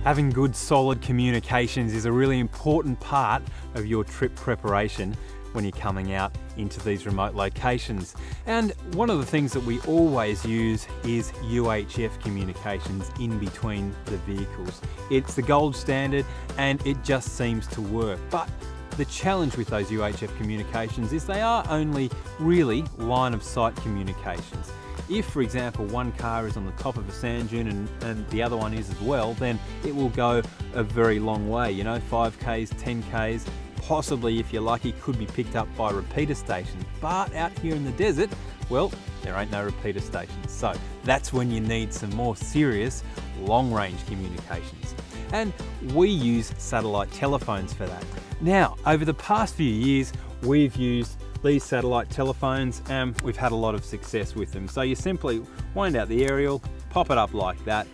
Having good solid communications is a really important part of your trip preparation when you're coming out into these remote locations. And one of the things that we always use is UHF communications in between the vehicles. It's the gold standard and it just seems to work. But the challenge with those UHF communications is they are only really line of sight communications. If, for example, one car is on the top of a sand dune and the other one is as well, then it will go a very long way, you know, 5Ks, 10Ks, possibly, if you're lucky, could be picked up by repeater stations. But out here in the desert, well, there ain't no repeater stations. So that's when you need some more serious long-range communications. And we use satellite telephones for that. Now, over the past few years, we've used these satellite telephones and we've had a lot of success with them. So you simply wind out the aerial, pop it up like that,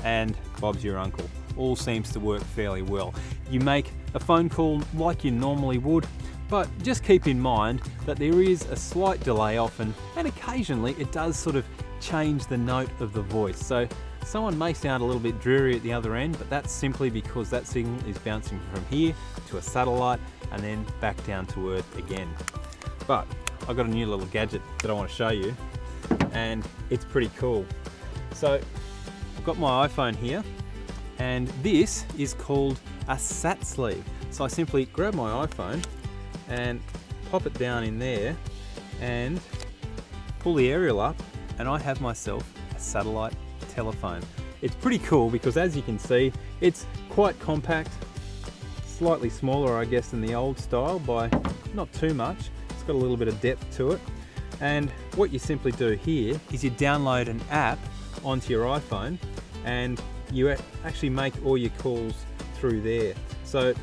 and Bob's your uncle. All seems to work fairly well. You make a phone call like you normally would, but just keep in mind that there is a slight delay often, and occasionally it does sort of change the note of the voice. So someone may sound a little bit dreary at the other end, but that's simply because that signal is bouncing from here to a satellite and then back down to Earth again. But I've got a new little gadget that I want to show you, and it's pretty cool. So I've got my iPhone here, and this is called a sat sleeve. So I simply grab my iPhone and pop it down in there and pull the aerial up, and I have myself a satellite telephone. It's pretty cool because, as you can see, it's quite compact, slightly smaller I guess than the old style by not too much. It's got a little bit of depth to it, and what you simply do here is you download an app onto your iPhone and you actually make all your calls through there. So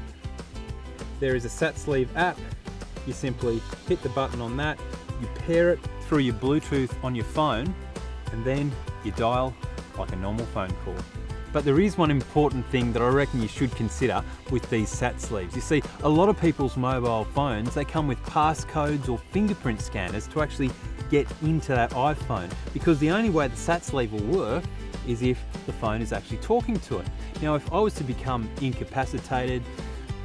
there is a sat sleeve app. You simply hit the button on that, you pair it through your Bluetooth on your phone, and then you dial like a normal phone call. But there is one important thing that I reckon you should consider with these sat sleeves. You see, a lot of people's mobile phones, they come with passcodes or fingerprint scanners to actually get into that iPhone, because the only way the sat sleeve will work is if the phone is actually talking to it. Now, if I was to become incapacitated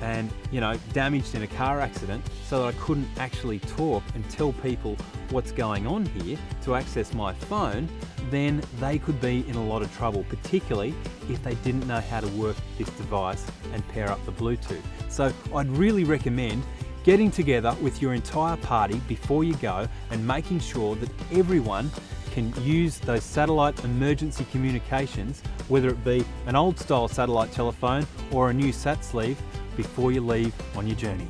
and, you know, damaged in a car accident so that I couldn't actually talk and tell people what's going on here to access my phone, then they could be in a lot of trouble, particularly if they didn't know how to work this device and pair up the Bluetooth. So I'd really recommend getting together with your entire party before you go and making sure that everyone can use those satellite emergency communications, whether it be an old style satellite telephone or a new sat sleeve, before you leave on your journey.